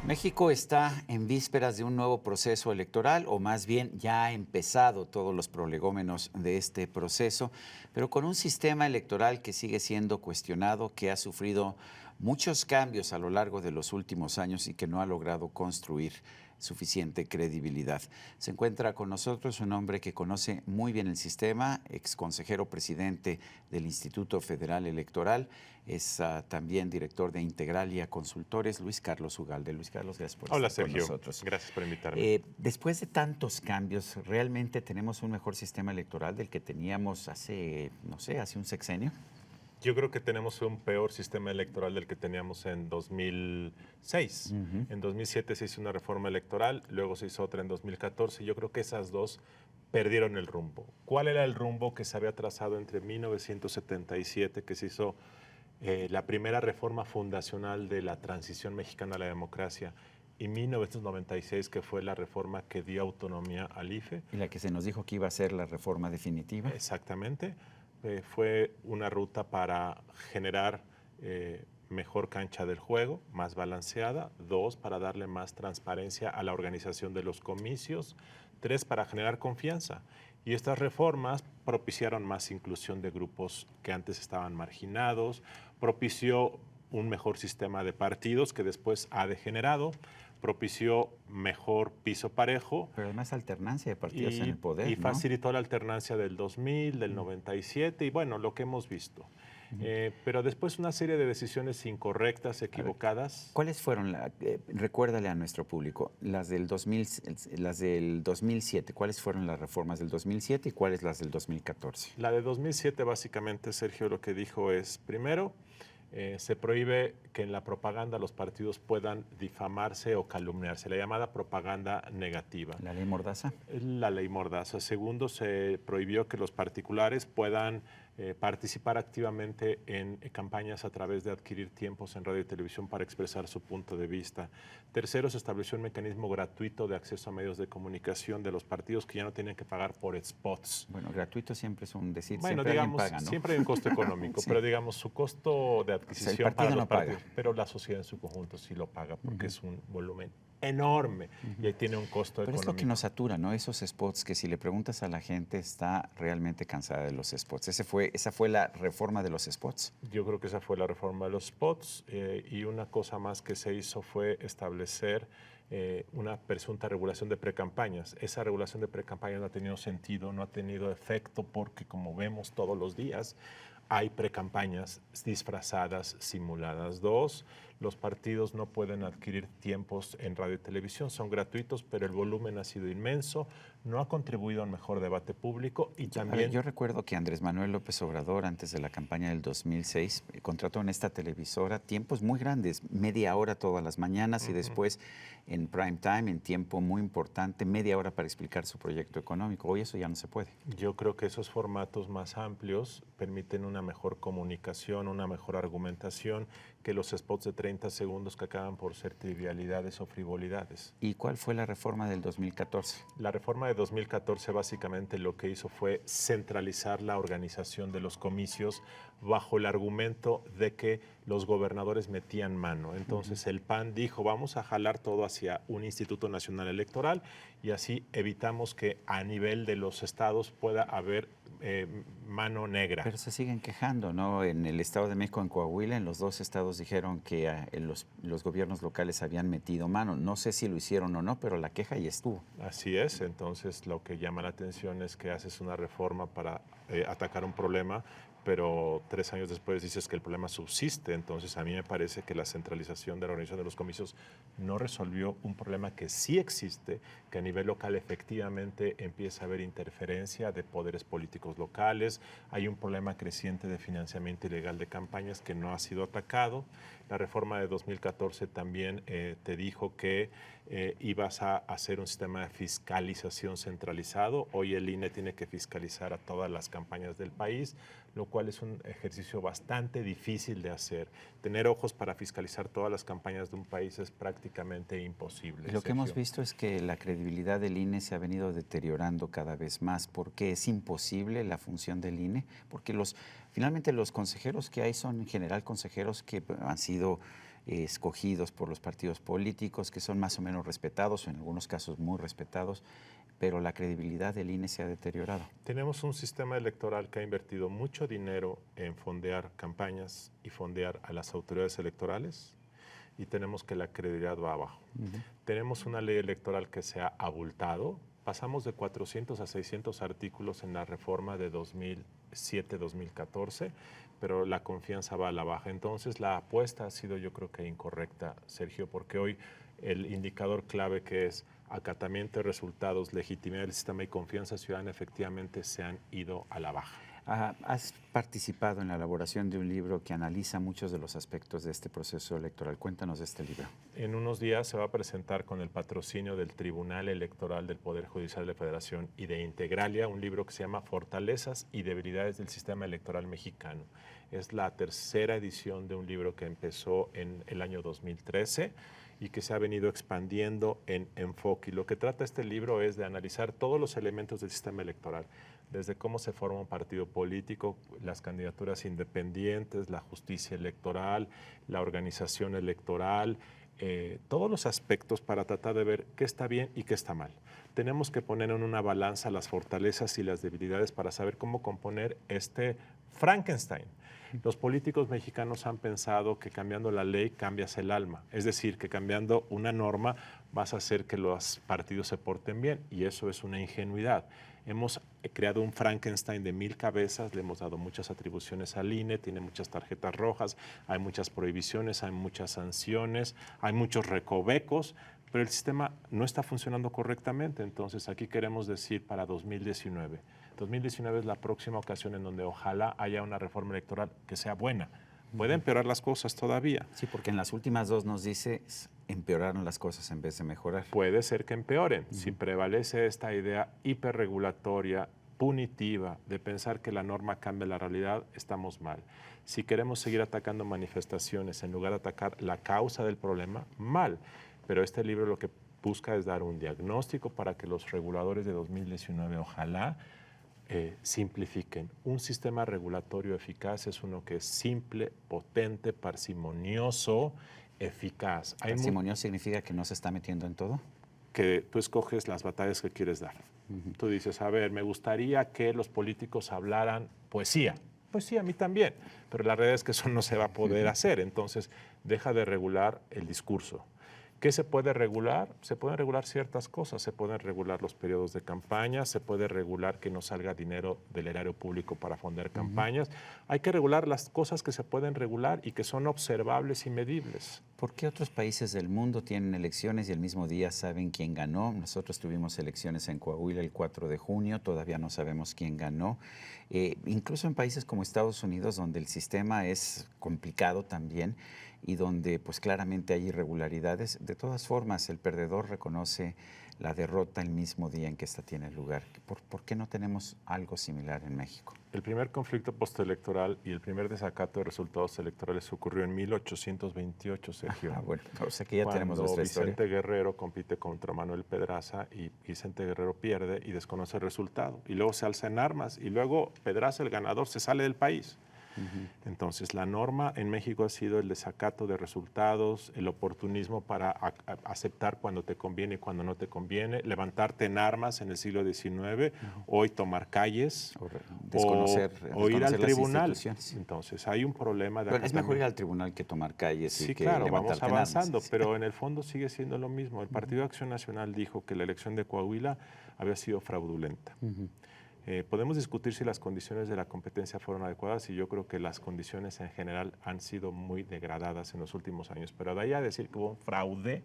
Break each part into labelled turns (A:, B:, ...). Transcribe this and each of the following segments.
A: México está en vísperas de un nuevo proceso electoral, o más bien ya ha empezado todos los prolegómenos de este proceso, pero con un sistema electoral que sigue siendo cuestionado, que ha sufrido muchos cambios a lo largo de los últimos años y que no ha logrado construir suficiente credibilidad. Se encuentra con nosotros un hombre que conoce muy bien el sistema, ex consejero presidente del Instituto Federal Electoral, es también director de Integralia Consultores, Luis Carlos Ugalde. Luis Carlos, gracias por
B: Hola,
A: estar con
B: Sergio.
A: nosotros.
B: Gracias por invitarme.
A: Después de tantos cambios, ¿realmente tenemos un mejor sistema electoral del que teníamos hace, no sé, hace un sexenio?
B: Yo creo que tenemos un peor sistema electoral del que teníamos en 2006. En 2007 se hizo una reforma electoral, luego se hizo otra en 2014. Yo creo que esas dos perdieron el rumbo. ¿Cuál era el rumbo que se había trazado entre 1977, que se hizo la primera reforma fundacional de la transición mexicana a la democracia, y 1996, que fue la reforma que dio autonomía al IFE?
A: Y la que se nos dijo que iba a ser la reforma definitiva.
B: Exactamente. Fue una ruta para generar mejor cancha del juego, más balanceada. Dos, para darle más transparencia a la organización de los comicios. Tres, para generar confianza. Y estas reformas propiciaron más inclusión de grupos que antes estaban marginados, propició un mejor sistema de partidos que después ha degenerado, propició mejor piso parejo.
A: Pero además alternancia de partidos en el poder,
B: Y
A: ¿no?
B: facilitó la alternancia del 2000, del 97 y bueno, lo que hemos visto. Pero después una serie de decisiones incorrectas, equivocadas.
A: ¿Cuáles fueron, recuérdale a nuestro público, las del 2007, cuáles fueron las reformas del 2007 y cuáles las del 2014?
B: La de 2007 básicamente, Sergio, lo que dijo es, primero, se prohíbe que en la propaganda los partidos puedan difamarse o calumniarse, la llamada propaganda negativa.
A: ¿La ley Mordaza?
B: La ley Mordaza. Segundo, se prohibió que los particulares puedan participar activamente en campañas a través de adquirir tiempos en radio y televisión para expresar su punto de vista. Tercero, se estableció un mecanismo gratuito de acceso a medios de comunicación de los partidos que ya no tienen que pagar por spots.
A: Bueno, gratuito siempre es un decir,
B: Bueno,
A: siempre
B: digamos,
A: alguien paga, ¿no?
B: siempre hay un costo económico,
A: Sí.
B: pero digamos, su costo de adquisición para los
A: no paga.
B: partidos, pero la sociedad en su conjunto sí lo paga porque es un volumen enorme y ahí tiene un costo
A: Pero
B: económico.
A: es lo que nos satura, ¿no? Esos spots que si le preguntas a la gente está realmente cansada de los spots. Esa fue la reforma de los spots.
B: Yo creo que esa fue la reforma de los spots y una cosa más que se hizo fue establecer una presunta regulación de precampañas. Esa regulación de precampañas no ha tenido sentido, no ha tenido efecto porque, como vemos todos los días, hay precampañas disfrazadas, simuladas. Dos, los partidos no pueden adquirir tiempos en radio y televisión, son gratuitos, pero el volumen ha sido inmenso, no ha contribuido al mejor debate público y también...
A: Yo recuerdo que Andrés Manuel López Obrador, antes de la campaña del 2006, contrató en esta televisora tiempos muy grandes, media hora todas las mañanas y después en prime time, en tiempo muy importante, media hora para explicar su proyecto económico. Hoy eso ya no se puede.
B: Yo creo que esos formatos más amplios permiten una mejor comunicación, una mejor argumentación que los spots de 30 segundos que acaban por ser trivialidades o frivolidades.
A: ¿Y cuál fue la reforma del 2014?
B: La reforma de 2014 básicamente lo que hizo fue centralizar la organización de los comicios bajo el argumento de que los gobernadores metían mano. Entonces el PAN dijo, vamos a jalar todo hacia un Instituto Nacional Electoral y así evitamos que a nivel de los estados pueda haber mano negra.
A: Pero se siguen quejando, ¿no? En el Estado de México, en Coahuila, en los dos estados dijeron que los gobiernos locales habían metido mano. No sé si lo hicieron o no, pero la queja ya estuvo.
B: Así es, entonces lo que llama la atención es que haces una reforma para atacar un problema, pero 3 años después dices que el problema subsiste. Entonces a mí me parece que la centralización de la organización de los comicios no resolvió un problema que sí existe, que a nivel local efectivamente empieza a haber interferencia de poderes políticos locales, hay un problema creciente de financiamiento ilegal de campañas que no ha sido atacado. La reforma de 2014 también te dijo que ibas a hacer un sistema de fiscalización centralizado. Hoy el INE tiene que fiscalizar a todas las campañas del país, lo cual es un ejercicio bastante difícil de hacer. Tener ojos para fiscalizar todas las campañas de un país es prácticamente imposible.
A: Lo que hemos visto es que la credibilidad del INE se ha venido deteriorando cada vez más. ¿Por qué es imposible la función del INE? Porque finalmente los consejeros que hay son en general consejeros que han sido escogidos por los partidos políticos, que son más o menos respetados, o en algunos casos muy respetados, pero la credibilidad del INE se ha deteriorado.
B: Tenemos un sistema electoral que ha invertido mucho dinero en fondear campañas y fondear a las autoridades electorales, y tenemos que la credibilidad va abajo. Tenemos una ley electoral que se ha abultado. Pasamos de 400 a 600 artículos en la reforma de 2007-2014, pero la confianza va a la baja. Entonces, la apuesta ha sido, yo creo que incorrecta, Sergio, porque hoy el indicador clave, que es acatamiento de resultados, legitimidad del sistema y confianza ciudadana, efectivamente se han ido a la baja.
A: Has participado en la elaboración de un libro que analiza muchos de los aspectos de este proceso electoral. Cuéntanos de este libro.
B: En unos días se va a presentar, con el patrocinio del Tribunal Electoral del Poder Judicial de la Federación y de Integralia, un libro que se llama Fortalezas y Debilidades del Sistema Electoral Mexicano. Es la tercera edición de un libro que empezó en el año 2013 y que se ha venido expandiendo en enfoque. Y lo que trata este libro es de analizar todos los elementos del sistema electoral, desde cómo se forma un partido político, las candidaturas independientes, la justicia electoral, la organización electoral, todos los aspectos para tratar de ver qué está bien y qué está mal. Tenemos que poner en una balanza las fortalezas y las debilidades para saber cómo componer este Frankenstein. Los políticos mexicanos han pensado que cambiando la ley cambias el alma, es decir, que cambiando una norma vas a hacer que los partidos se porten bien, y eso es una ingenuidad. Hemos creado un Frankenstein de 1000 cabezas, le hemos dado muchas atribuciones al INE, tiene muchas tarjetas rojas, hay muchas prohibiciones, hay muchas sanciones, hay muchos recovecos, pero el sistema no está funcionando correctamente. Entonces, aquí queremos decir para 2019. 2019 es la próxima ocasión en donde ojalá haya una reforma electoral que sea buena. Puede empeorar las cosas todavía.
A: Sí, porque en las últimas dos nos dice empeoraron las cosas en vez de mejorar.
B: Puede ser que empeoren. Si prevalece esta idea hiperregulatoria, punitiva, de pensar que la norma cambia la realidad, estamos mal. Si queremos seguir atacando manifestaciones en lugar de atacar la causa del problema, mal. Pero este libro lo que busca es dar un diagnóstico para que los reguladores de 2019 ojalá simplifiquen. Un sistema regulatorio eficaz es uno que es simple, potente, parsimonioso, eficaz.
A: ¿Parsimonioso significa que no se está metiendo en todo?
B: Que tú escoges las batallas que quieres dar. Tú dices, a ver, me gustaría que los políticos hablaran poesía. Pues sí, a mí también, pero la realidad es que eso no se va a poder hacer. Entonces, deja de regular el discurso. ¿Qué se puede regular? Se pueden regular ciertas cosas, se pueden regular los periodos de campaña, se puede regular que no salga dinero del erario público para fondear campañas. Hay que regular las cosas que se pueden regular y que son observables y medibles.
A: ¿Por qué otros países del mundo tienen elecciones y el mismo día saben quién ganó? Nosotros tuvimos elecciones en Coahuila el 4 de junio, todavía no sabemos quién ganó. Incluso en países como Estados Unidos, donde el sistema es complicado también, y donde pues claramente hay irregularidades, de todas formas el perdedor reconoce la derrota el mismo día en que esta tiene lugar. ¿Por qué no tenemos algo similar en México?
B: El primer conflicto postelectoral y el primer desacato de resultados electorales ocurrió en 1828, Sergio.
A: Bueno, o sea que ya tenemos nuestra historia.
B: Vicente Guerrero compite contra Manuel Pedraza y Vicente Guerrero pierde y desconoce el resultado. Y luego se alza en armas y luego Pedraza, el ganador, se sale del país. Entonces, la norma en México ha sido el desacato de resultados, el oportunismo para aceptar cuando te conviene y cuando no te conviene, levantarte en armas en el siglo XIX, hoy tomar calles, o ir al tribunal. Entonces, hay un problema de...
A: Bueno, es mejor ir al tribunal que tomar calles.
B: Sí,
A: y que
B: claro, vamos avanzando,
A: armas.
B: pero en el fondo sigue siendo lo mismo. El Partido de Acción Nacional dijo que la elección de Coahuila había sido fraudulenta. Podemos discutir si las condiciones de la competencia fueron adecuadas, y yo creo que las condiciones en general han sido muy degradadas en los últimos años, pero de ahí a decir que hubo un fraude,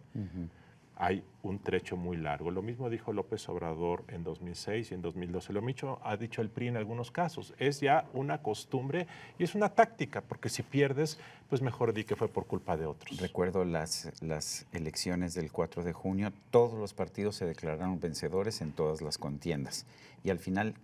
B: hay un trecho muy largo. Lo mismo dijo López Obrador en 2006 y en 2012. Lo mismo ha dicho el PRI en algunos casos. Es ya una costumbre y es una táctica, porque si pierdes, pues mejor di que fue por culpa de otros.
A: Recuerdo las elecciones del 4 de junio, todos los partidos se declararon vencedores en todas las contiendas y al final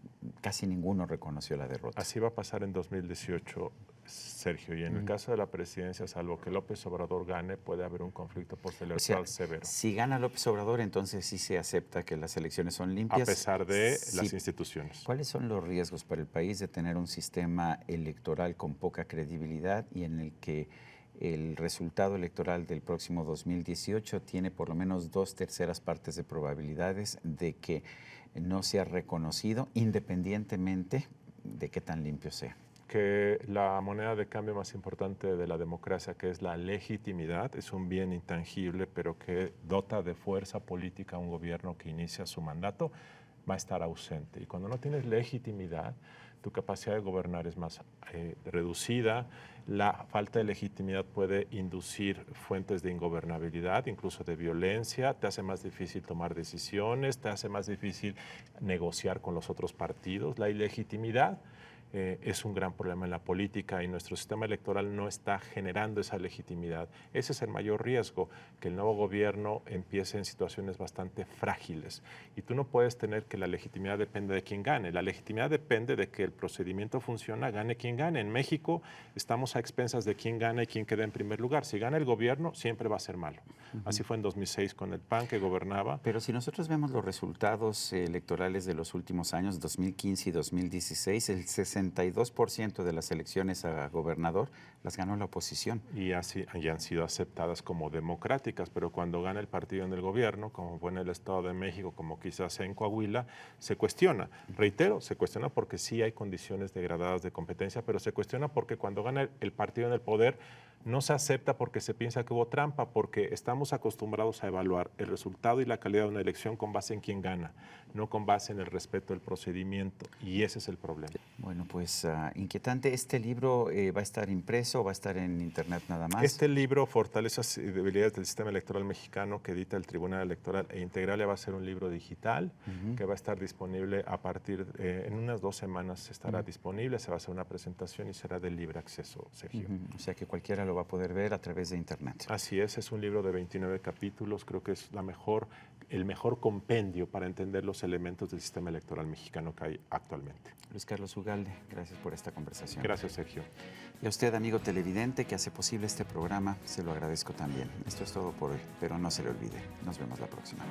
A: casi ninguno reconoció la derrota.
B: Así va a pasar en 2018, Sergio, y en el caso de la presidencia, salvo que López Obrador gane, puede haber un conflicto postelectoral severo.
A: Si gana López Obrador, entonces sí se acepta que las elecciones son limpias.
B: A pesar de las instituciones.
A: ¿Cuáles son los riesgos para el país de tener un sistema electoral con poca credibilidad y en el que el resultado electoral del próximo 2018 tiene por lo menos 2/3 partes de probabilidades de que no sea reconocido, independientemente de qué tan limpio sea.
B: Que la moneda de cambio más importante de la democracia, que es la legitimidad, es un bien intangible, pero que dota de fuerza política a un gobierno que inicia su mandato, va a estar ausente. Y cuando no tienes legitimidad, tu capacidad de gobernar es más reducida. La falta de legitimidad puede inducir fuentes de ingobernabilidad, incluso de violencia, te hace más difícil tomar decisiones, te hace más difícil negociar con los otros partidos. La ilegitimidad es un gran problema en la política y nuestro sistema electoral no está generando esa legitimidad. Ese es el mayor riesgo, que el nuevo gobierno empiece en situaciones bastante frágiles. Y tú no puedes tener que la legitimidad depende de quién gane. La legitimidad depende de que el procedimiento funcione, gane quien gane. En México estamos a expensas de quién gana y quién queda en primer lugar. Si gana el gobierno, siempre va a ser malo. Así fue en 2006 con el PAN que gobernaba.
A: Pero si nosotros vemos los resultados electorales de los últimos años, 2015 y 2016, el 62% de las elecciones a gobernador las ganó la oposición.
B: Y así han sido aceptadas como democráticas, pero cuando gana el partido en el gobierno, como fue en el Estado de México, como quizás sea en Coahuila, se cuestiona. Reitero, se cuestiona porque sí hay condiciones degradadas de competencia, pero se cuestiona porque cuando gana el partido en el poder, no se acepta porque se piensa que hubo trampa, porque estamos acostumbrados a evaluar el resultado y la calidad de una elección con base en quién gana, no con base en el respeto del procedimiento, y ese es el problema.
A: Bueno, pues inquietante. ¿Este libro va a estar impreso o va a estar en internet nada más?
B: Este libro, Fortalezas y debilidades del sistema electoral mexicano, que edita el Tribunal Electoral e Integralia, va a ser un libro digital que va a estar disponible a partir, en unas 2 semanas estará disponible, se va a hacer una presentación y será de libre acceso, Sergio.
A: O sea que cualquiera lo va a poder ver a través de internet.
B: Así es un libro de 29 capítulos, creo que es el mejor compendio para entender los elementos del sistema electoral mexicano que hay actualmente.
A: Luis Carlos Ugalde, gracias por esta conversación.
B: Gracias, Sergio.
A: Y a usted, amigo televidente, que hace posible este programa, se lo agradezco también. Esto es todo por hoy, pero no se le olvide. Nos vemos la próxima.